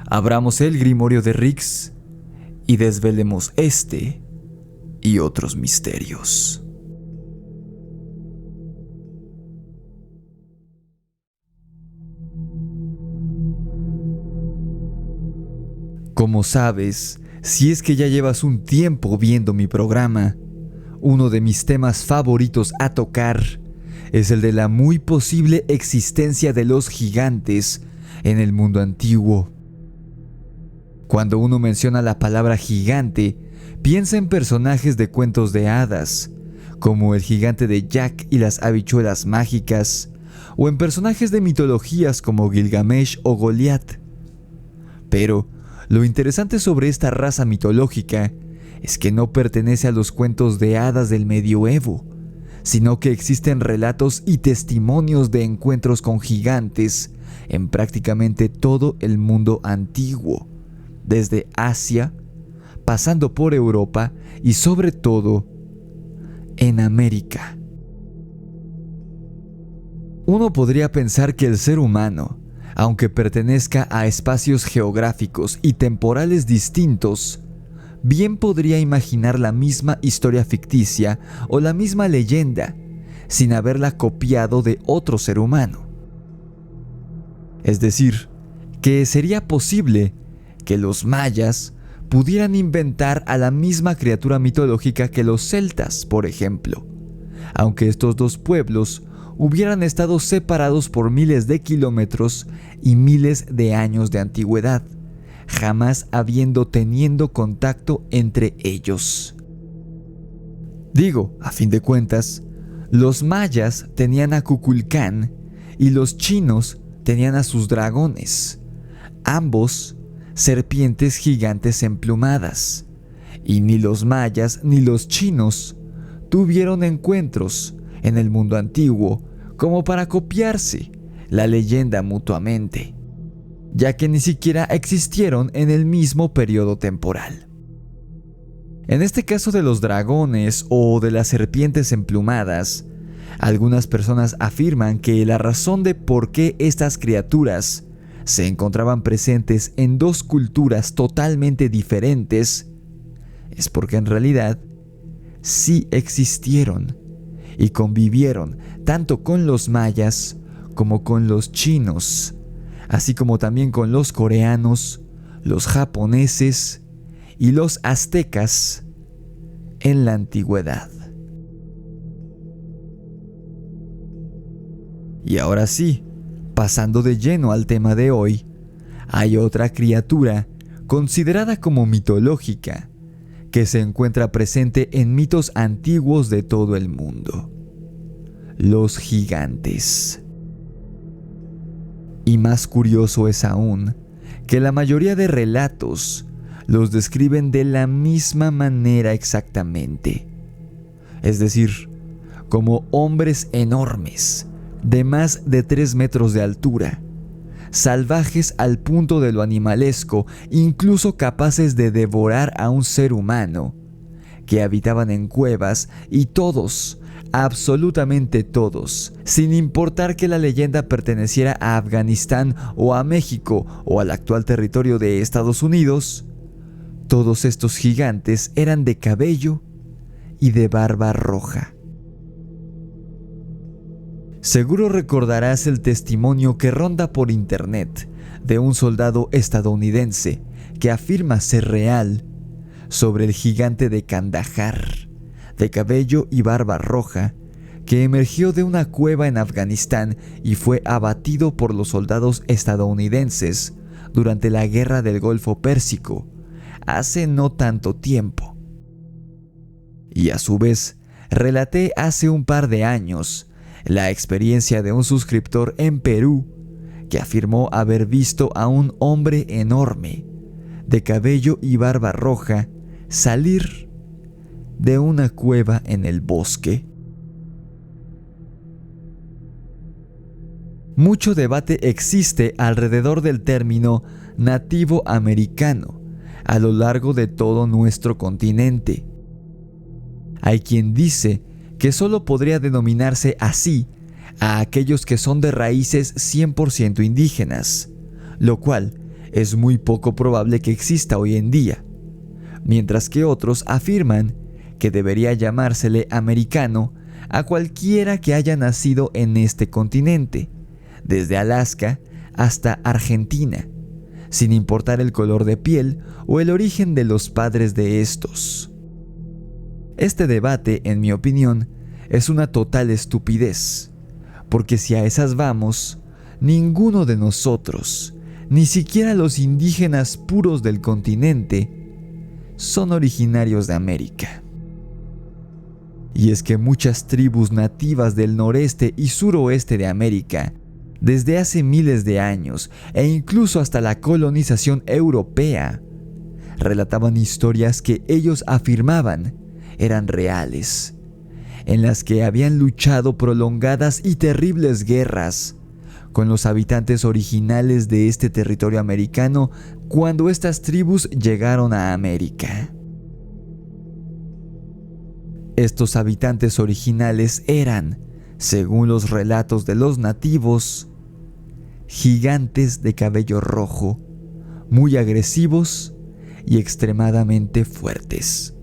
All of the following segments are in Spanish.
Abramos el Grimorio de Rix y desvelemos este y otros misterios. Como sabes, si es que ya llevas un tiempo viendo mi programa, uno de mis temas favoritos a tocar es el de la muy posible existencia de los gigantes en el mundo antiguo. Cuando uno menciona la palabra gigante, piensa en personajes de cuentos de hadas, como el gigante de Jack y las habichuelas mágicas, o en personajes de mitologías como Gilgamesh o Goliat. Pero lo interesante sobre esta raza mitológica es que no pertenece a los cuentos de hadas del medioevo, sino que existen relatos y testimonios de encuentros con gigantes en prácticamente todo el mundo antiguo, desde Asia, pasando por Europa y sobre todo en América. Uno podría pensar que el ser humano, aunque pertenezca a espacios geográficos y temporales distintos, bien podría imaginar la misma historia ficticia o la misma leyenda sin haberla copiado de otro ser humano. Es decir, que sería posible que los mayas pudieran inventar a la misma criatura mitológica que los celtas, por ejemplo, aunque estos dos pueblos hubieran estado separados por miles de kilómetros y miles de años de antigüedad, jamás habiendo tenido contacto entre ellos. Digo, a fin de cuentas, los mayas tenían a Kukulcán y los chinos tenían a sus dragones, ambos serpientes gigantes emplumadas, y ni los mayas ni los chinos tuvieron encuentros en el mundo antiguo como para copiarse la leyenda mutuamente, ya que ni siquiera existieron en el mismo periodo temporal. En este caso de los dragones o de las serpientes emplumadas, algunas personas afirman que la razón de por qué estas criaturas se encontraban presentes en dos culturas totalmente diferentes es porque en realidad sí existieron y convivieron tanto con los mayas como con los chinos, así como también con los coreanos, los japoneses y los aztecas en la antigüedad. Y ahora sí, pasando de lleno al tema de hoy, hay otra criatura considerada como mitológica que se encuentra presente en mitos antiguos de todo el mundo: los gigantes. Y más curioso es aún que la mayoría de relatos los describen de la misma manera exactamente, es decir, como hombres enormes, de más de 3 metros de altura, salvajes al punto de lo animalesco, incluso capaces de devorar a un ser humano, que habitaban en cuevas y todos, absolutamente todos, sin importar que la leyenda perteneciera a Afganistán o a México o al actual territorio de Estados Unidos, todos estos gigantes eran de cabello y de barba roja. Seguro recordarás el testimonio que ronda por internet de un soldado estadounidense que afirma ser real sobre el gigante de Kandahar, de cabello y barba roja, que emergió de una cueva en Afganistán y fue abatido por los soldados estadounidenses durante la Guerra del Golfo Pérsico, hace no tanto tiempo. Y a su vez, relaté hace un par de años la experiencia de un suscriptor en Perú que afirmó haber visto a un hombre enorme, de cabello y barba roja, salir de una cueva en el bosque. Mucho debate existe alrededor del término nativo americano a lo largo de todo nuestro continente. Hay quien dice que solo podría denominarse así a aquellos que son de raíces 100% indígenas, lo cual es muy poco probable que exista hoy en día, mientras que otros afirman que debería llamársele americano a cualquiera que haya nacido en este continente, desde Alaska hasta Argentina, sin importar el color de piel o el origen de los padres de estos. Este debate, en mi opinión, es una total estupidez, porque si a esas vamos, ninguno de nosotros, ni siquiera los indígenas puros del continente, son originarios de América. Y es que muchas tribus nativas del noreste y suroeste de América, desde hace miles de años e incluso hasta la colonización europea, relataban historias que ellos afirmaban eran reales, en las que habían luchado prolongadas y terribles guerras con los habitantes originales de este territorio americano cuando estas tribus llegaron a América. Estos habitantes originales eran, según los relatos de los nativos, gigantes de cabello rojo, muy agresivos y extremadamente fuertes.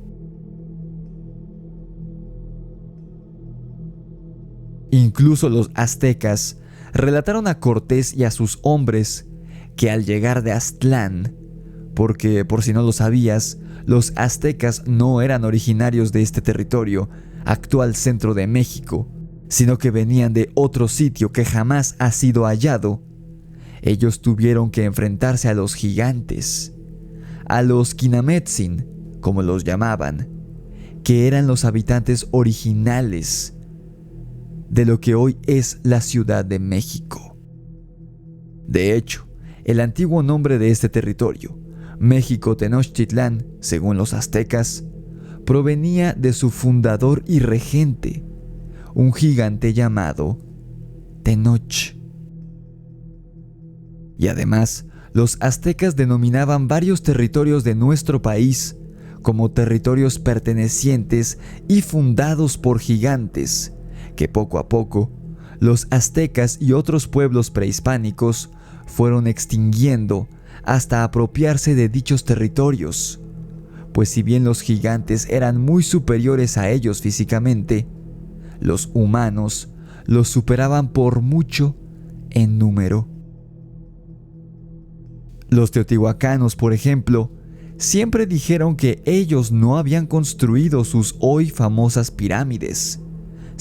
Incluso los aztecas relataron a Cortés y a sus hombres que al llegar de Aztlán, porque por si no lo sabías, los aztecas no eran originarios de este territorio, actual centro de México, sino que venían de otro sitio que jamás ha sido hallado. Ellos tuvieron que enfrentarse a los gigantes, a los Kinametsin, como los llamaban, que eran los habitantes originales de lo que hoy es la Ciudad de México. De hecho, el antiguo nombre de este territorio, México Tenochtitlán, según los aztecas, provenía de su fundador y regente, un gigante llamado Tenoch. Y además, los aztecas denominaban varios territorios de nuestro país como territorios pertenecientes y fundados por gigantes, que poco a poco los aztecas y otros pueblos prehispánicos fueron extinguiendo hasta apropiarse de dichos territorios, pues si bien los gigantes eran muy superiores a ellos físicamente, los humanos los superaban por mucho en número. Los teotihuacanos, por ejemplo, siempre dijeron que ellos no habían construido sus hoy famosas pirámides,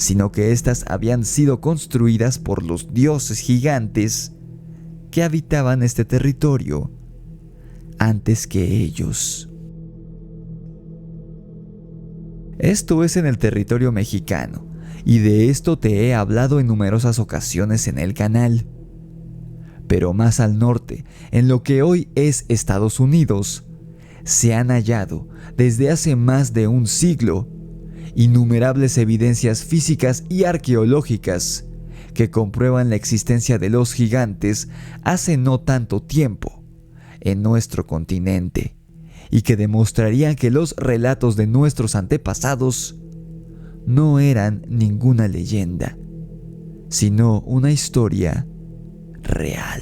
sino que éstas habían sido construidas por los dioses gigantes que habitaban este territorio antes que ellos. Esto es en el territorio mexicano, y de esto te he hablado en numerosas ocasiones en el canal. Pero más al norte, en lo que hoy es Estados Unidos, se han hallado desde hace más de un siglo innumerables evidencias físicas y arqueológicas que comprueban la existencia de los gigantes hace no tanto tiempo en nuestro continente y que demostrarían que los relatos de nuestros antepasados no eran ninguna leyenda, sino una historia real.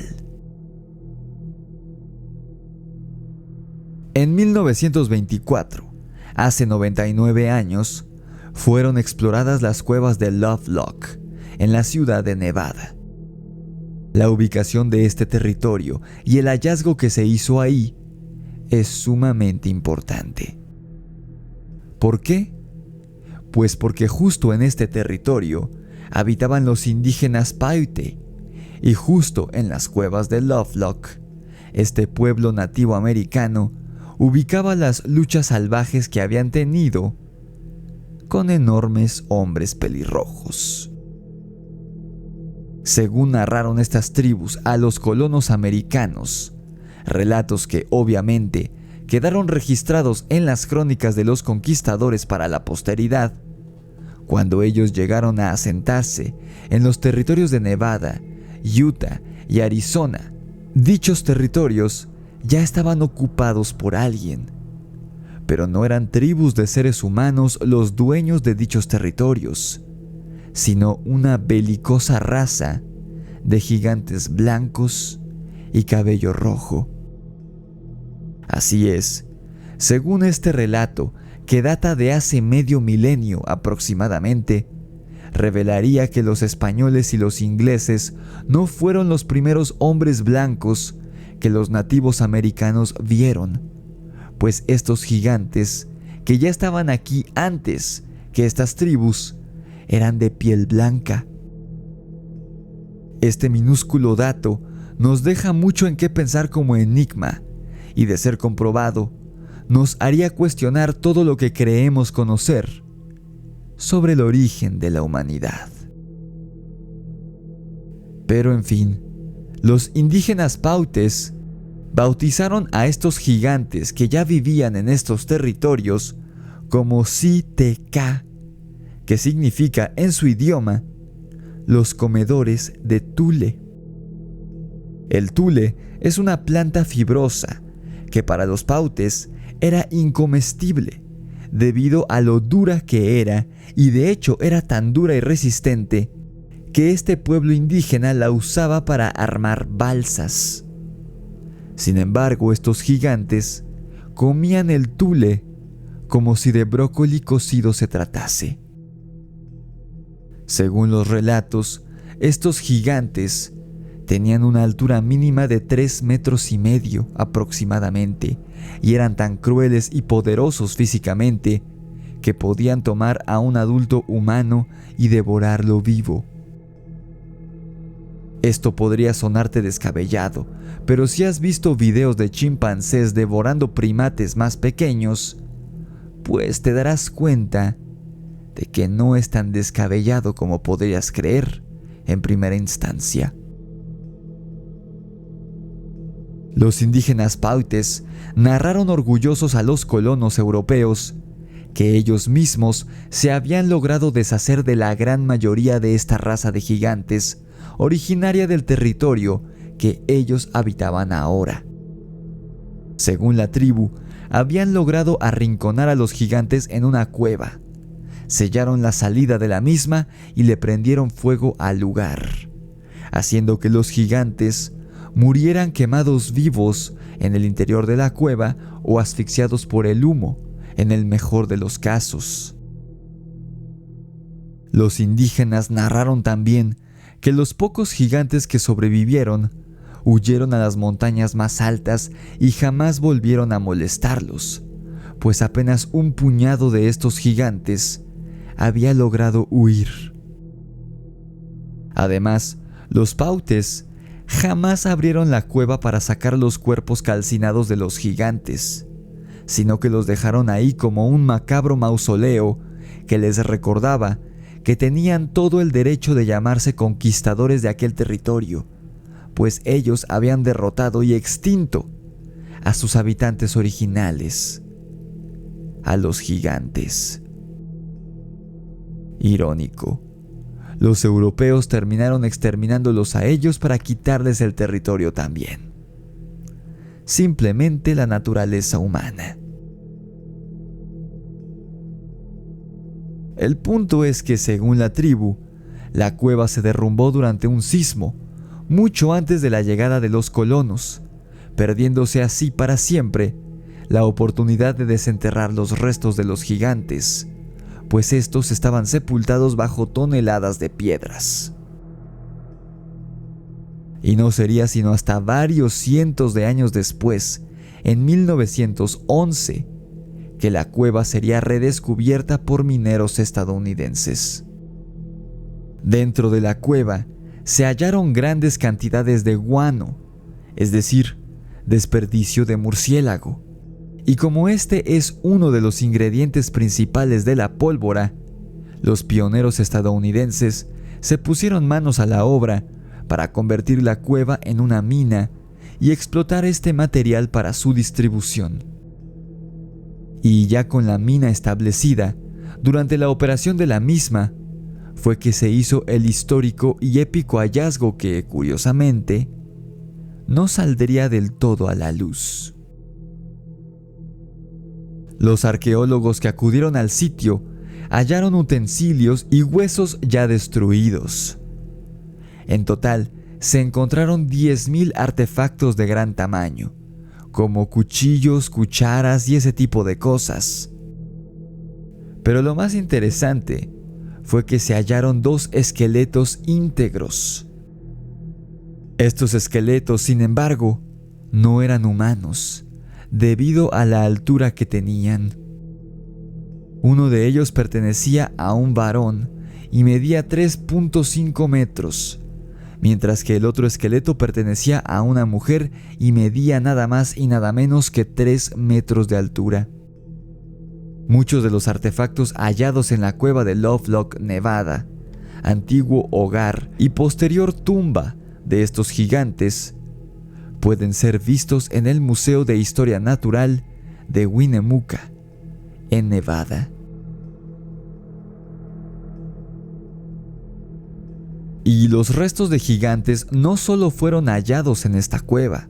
En 1924, hace 99 años, fueron exploradas las cuevas de Lovelock en la ciudad de Nevada. La ubicación de este territorio y el hallazgo que se hizo ahí es sumamente importante. ¿Por qué? Pues porque justo en este territorio habitaban los indígenas Paiute, y justo en las cuevas de Lovelock, este pueblo nativo americano ubicaba las luchas salvajes que habían tenido con enormes hombres pelirrojos. Según narraron estas tribus a los colonos americanos, relatos que obviamente quedaron registrados en las crónicas de los conquistadores para la posteridad, cuando ellos llegaron a asentarse en los territorios de Nevada, Utah y Arizona, dichos territorios ya estaban ocupados por alguien, pero no eran tribus de seres humanos los dueños de dichos territorios, sino una belicosa raza de gigantes blancos y cabello rojo. Así es, según este relato, que data de hace medio milenio aproximadamente, revelaría que los españoles y los ingleses no fueron los primeros hombres blancos que los nativos americanos vieron, pues estos gigantes, que ya estaban aquí antes que estas tribus, eran de piel blanca. Este minúsculo dato nos deja mucho en qué pensar como enigma, y de ser comprobado, nos haría cuestionar todo lo que creemos conocer sobre el origen de la humanidad. Pero en fin, los indígenas pautes bautizaron a estos gigantes que ya vivían en estos territorios como Xi'Teka, que significa en su idioma los comedores de tule. El tule es una planta fibrosa que para los pautes era incomestible debido a lo dura que era, y de hecho era tan dura y resistente que este pueblo indígena la usaba para armar balsas. Sin embargo, estos gigantes comían el tule como si de brócoli cocido se tratase. Según los relatos, estos gigantes tenían una altura mínima de 3,5 metros aproximadamente, y eran tan crueles y poderosos físicamente que podían tomar a un adulto humano y devorarlo vivo. Esto podría sonarte descabellado, pero si has visto videos de chimpancés devorando primates más pequeños, pues te darás cuenta de que no es tan descabellado como podrías creer en primera instancia. Los indígenas pautes narraron orgullosos a los colonos europeos que ellos mismos se habían logrado deshacer de la gran mayoría de esta raza de gigantes originaria del territorio que ellos habitaban ahora. Según la tribu, habían logrado arrinconar a los gigantes en una cueva, sellaron la salida de la misma y le prendieron fuego al lugar, haciendo que los gigantes murieran quemados vivos en el interior de la cueva o asfixiados por el humo, en el mejor de los casos. Los indígenas narraron también que los pocos gigantes que sobrevivieron huyeron a las montañas más altas y jamás volvieron a molestarlos, pues apenas un puñado de estos gigantes había logrado huir. Además, los pautes jamás abrieron la cueva para sacar los cuerpos calcinados de los gigantes, sino que los dejaron ahí como un macabro mausoleo que les recordaba que tenían todo el derecho de llamarse conquistadores de aquel territorio, pues ellos habían derrotado y extinto a sus habitantes originales, a los gigantes. Irónico, los europeos terminaron exterminándolos a ellos para quitarles el territorio también. Simplemente la naturaleza humana. El punto es que, según la tribu, la cueva se derrumbó durante un sismo, mucho antes de la llegada de los colonos, perdiéndose así para siempre la oportunidad de desenterrar los restos de los gigantes, pues estos estaban sepultados bajo toneladas de piedras. Y no sería sino hasta varios cientos de años después, en 1911, que la cueva sería redescubierta por mineros estadounidenses. Dentro de la cueva se hallaron grandes cantidades de guano, es decir, desperdicio de murciélago. Y como este es uno de los ingredientes principales de la pólvora, los pioneros estadounidenses se pusieron manos a la obra para convertir la cueva en una mina y explotar este material para su distribución. Y ya con la mina establecida, durante la operación de la misma, fue que se hizo el histórico y épico hallazgo que, curiosamente, no saldría del todo a la luz. Los arqueólogos que acudieron al sitio hallaron utensilios y huesos ya destruidos. En total, se encontraron 10,000 artefactos de gran tamaño, como cuchillos, cucharas y ese tipo de cosas. Pero lo más interesante fue que se hallaron 2 esqueletos íntegros. Estos esqueletos, sin embargo, no eran humanos, debido a la altura que tenían. Uno de ellos pertenecía a un varón y medía 3.5 metros, mientras que el otro esqueleto pertenecía a una mujer y medía nada más y nada menos que 3 metros de altura. Muchos de los artefactos hallados en la cueva de Lovelock, Nevada, antiguo hogar y posterior tumba de estos gigantes, pueden ser vistos en el Museo de Historia Natural de Winnemucca, en Nevada. Y los restos de gigantes no solo fueron hallados en esta cueva,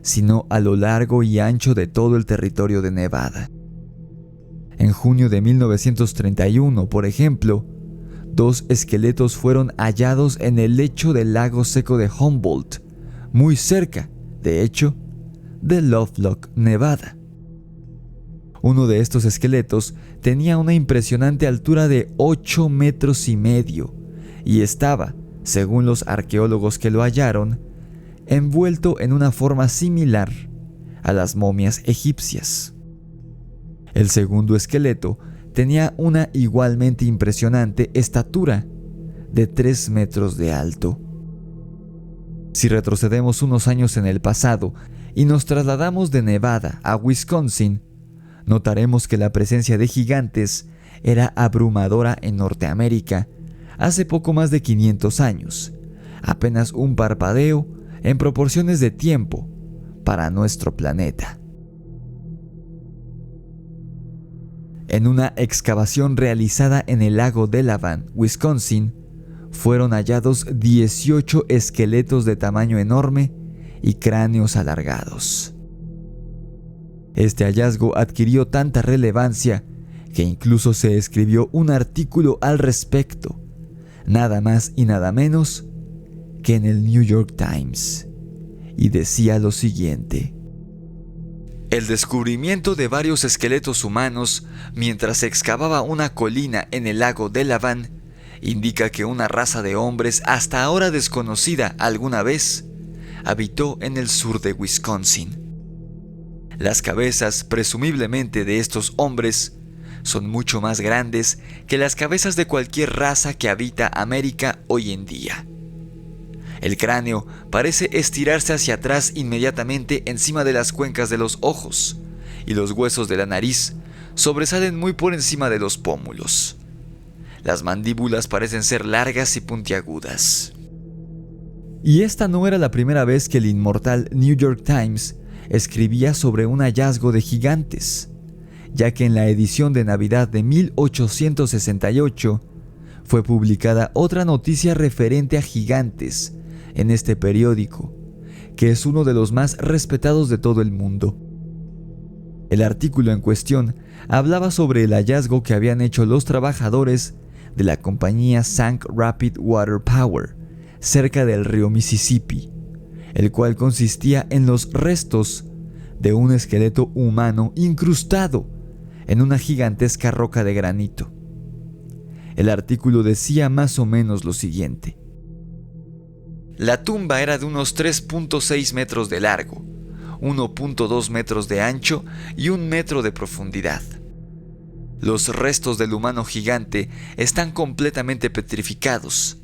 sino a lo largo y ancho de todo el territorio de Nevada. En junio de 1931, por ejemplo, 2 esqueletos fueron hallados en el lecho del lago seco de Humboldt, muy cerca, de hecho, de Lovelock, Nevada. Uno de estos esqueletos tenía una impresionante altura de 8 metros y medio y estaba, según los arqueólogos que lo hallaron, envuelto en una forma similar a las momias egipcias. El segundo esqueleto tenía una igualmente impresionante estatura de 3 metros de alto. Si retrocedemos unos años en el pasado y nos trasladamos de Nevada a Wisconsin, notaremos que la presencia de gigantes era abrumadora en Norteamérica hace poco más de 500 años, apenas un parpadeo en proporciones de tiempo para nuestro planeta. En una excavación realizada en el lago Delavan, Wisconsin, fueron hallados 18 esqueletos de tamaño enorme y cráneos alargados. Este hallazgo adquirió tanta relevancia que incluso se escribió un artículo al respecto, nada más y nada menos que en el New York Times, y decía lo siguiente: el descubrimiento de varios esqueletos humanos mientras se excavaba una colina en el lago Delavan indica que una raza de hombres hasta ahora desconocida alguna vez habitó en el sur de Wisconsin. Las cabezas, presumiblemente de estos hombres, son mucho más grandes que las cabezas de cualquier raza que habita América hoy en día. El cráneo parece estirarse hacia atrás inmediatamente encima de las cuencas de los ojos, y los huesos de la nariz sobresalen muy por encima de los pómulos. Las mandíbulas parecen ser largas y puntiagudas. Y esta no era la primera vez que el inmortal New York Times escribía sobre un hallazgo de gigantes, ya que en la edición de Navidad de 1868 fue publicada otra noticia referente a gigantes en este periódico, que es uno de los más respetados de todo el mundo. El artículo en cuestión hablaba sobre el hallazgo que habían hecho los trabajadores de la compañía Sauk Rapid Water Power, cerca del río Mississippi, el cual consistía en los restos de un esqueleto humano incrustado en una gigantesca roca de granito. El artículo decía más o menos lo siguiente: la tumba era de unos 3.6 metros de largo, 1.2 metros de ancho y 1 metro de profundidad. Los restos del humano gigante están completamente petrificados.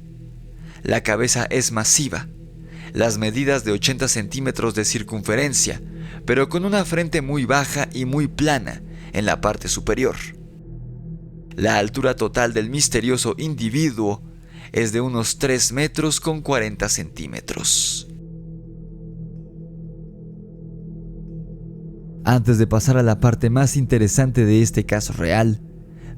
La cabeza es masiva, las medidas de 80 centímetros de circunferencia, pero con una frente muy baja y muy plana en la parte superior. La altura total del misterioso individuo es de unos 3 metros con 40 centímetros. Antes de pasar a la parte más interesante de este caso real,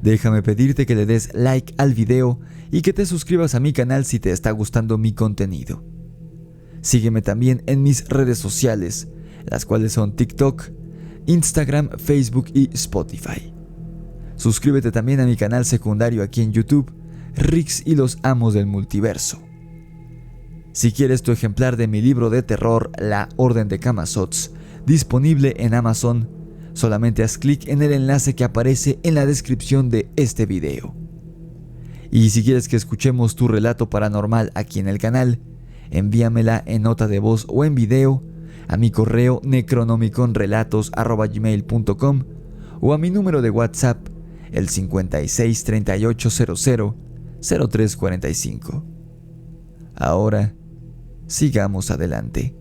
déjame pedirte que le des like al video y que te suscribas a mi canal si te está gustando mi contenido. Sígueme también en mis redes sociales, las cuales son TikTok, Instagram, Facebook y Spotify. Suscríbete también a mi canal secundario aquí en YouTube, Rix y los Amos del Multiverso. Si quieres tu ejemplar de mi libro de terror, La Orden de Camazotz, disponible en Amazon. Solamente haz clic en el enlace que aparece en la descripción de este video. Y si quieres que escuchemos tu relato paranormal aquí en el canal, envíamela en nota de voz o en video a mi correo necronomiconrelatos@gmail.com o a mi número de WhatsApp, el 56 38 00 0345. Ahora, sigamos adelante.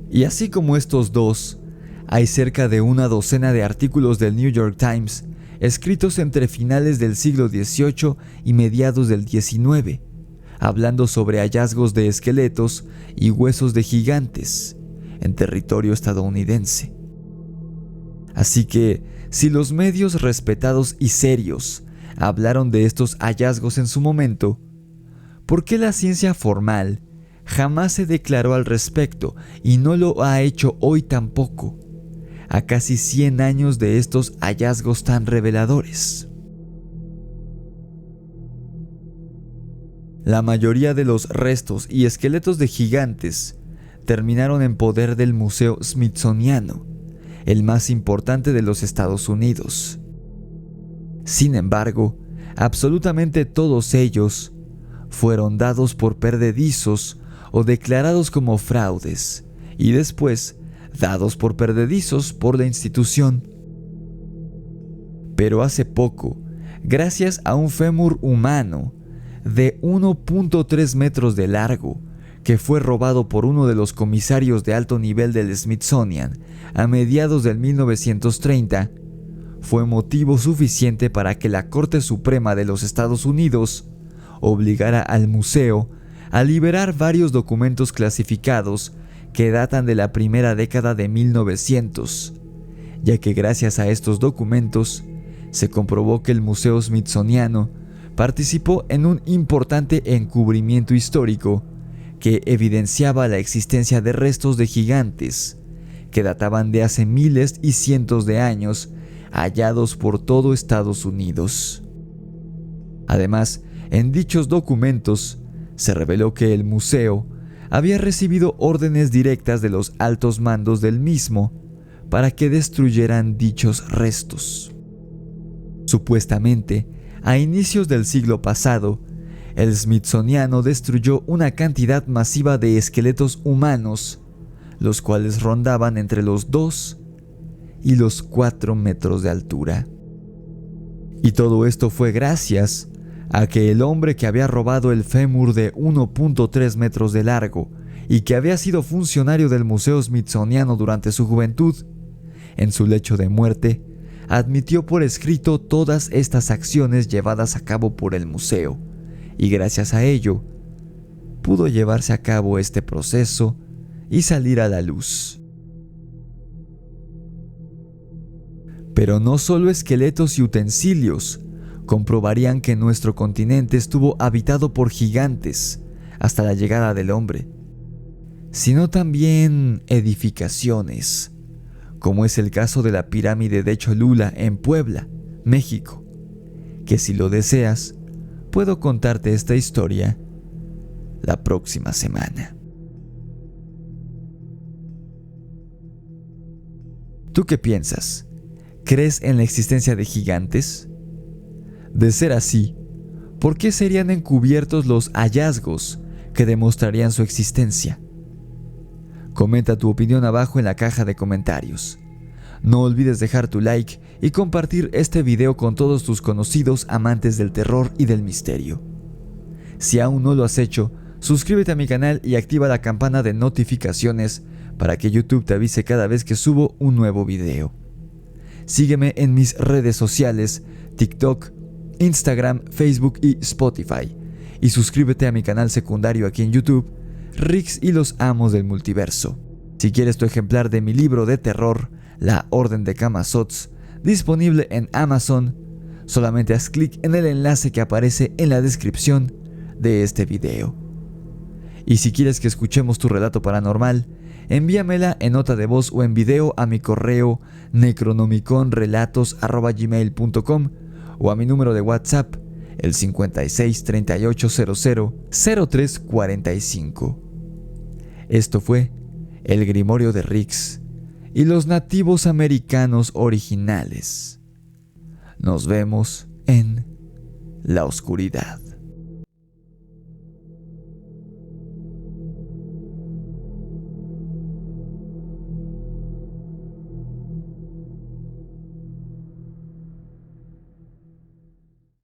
Y así como estos dos, hay cerca de una docena de artículos del New York Times escritos entre finales del siglo XVIII y mediados del XIX, hablando sobre hallazgos de esqueletos y huesos de gigantes en territorio estadounidense. Así que, si los medios respetados y serios hablaron de estos hallazgos en su momento, ¿por qué la ciencia formal jamás se declaró al respecto y no lo ha hecho hoy tampoco, a casi 100 años de estos hallazgos tan reveladores? La mayoría de los restos y esqueletos de gigantes terminaron en poder del Museo Smithsoniano, el más importante de los Estados Unidos. Sin embargo, absolutamente todos ellos fueron dados por perdedizos o declarados como fraudes, y después dados por perdedizos por la institución. Pero hace poco, gracias a un fémur humano de 1.3 metros de largo, que fue robado por uno de los comisarios de alto nivel del Smithsonian a mediados del 1930, fue motivo suficiente para que la Corte Suprema de los Estados Unidos obligara al museo a liberar varios documentos clasificados que datan de la primera década de 1900, ya que gracias a estos documentos se comprobó que el Museo Smithsoniano participó en un importante encubrimiento histórico que evidenciaba la existencia de restos de gigantes que databan de hace miles y cientos de años, hallados por todo Estados Unidos. Además, en dichos documentos se reveló que el museo había recibido órdenes directas de los altos mandos del mismo para que destruyeran dichos restos. Supuestamente, a inicios del siglo pasado, el Smithsoniano destruyó una cantidad masiva de esqueletos humanos, los cuales rondaban entre los 2 y los 4 metros de altura. Y todo esto fue gracias a que el hombre que había robado el fémur de 1.3 metros de largo y que había sido funcionario del Museo Smithsoniano durante su juventud, en su lecho de muerte, admitió por escrito todas estas acciones llevadas a cabo por el museo, y gracias a ello, pudo llevarse a cabo este proceso y salir a la luz. Pero no solo esqueletos y utensilios comprobarían que nuestro continente estuvo habitado por gigantes hasta la llegada del hombre, sino también edificaciones, como es el caso de la pirámide de Cholula en Puebla, México, que si lo deseas, puedo contarte esta historia la próxima semana. ¿Tú qué piensas? ¿Crees en la existencia de gigantes? De ser así, ¿por qué serían encubiertos los hallazgos que demostrarían su existencia? Comenta tu opinión abajo en la caja de comentarios. No olvides dejar tu like y compartir este video con todos tus conocidos amantes del terror y del misterio. Si aún no lo has hecho, suscríbete a mi canal y activa la campana de notificaciones para que YouTube te avise cada vez que subo un nuevo video. Sígueme en mis redes sociales, TikTok, Instagram, Facebook y Spotify. Y suscríbete a mi canal secundario aquí en YouTube, Rix y los Amos del Multiverso. Si quieres tu ejemplar de mi libro de terror, La Orden de Camazotz, disponible en Amazon, solamente haz clic en el enlace que aparece en la descripción de este video. Y si quieres que escuchemos tu relato paranormal, envíamela en nota de voz o en video a mi correo necronomiconrelatos@gmail.com o a mi número de WhatsApp, el 56 38 00 0345. Esto fue el Grimorio de Rix y los nativos americanos originales. Nos vemos en la oscuridad.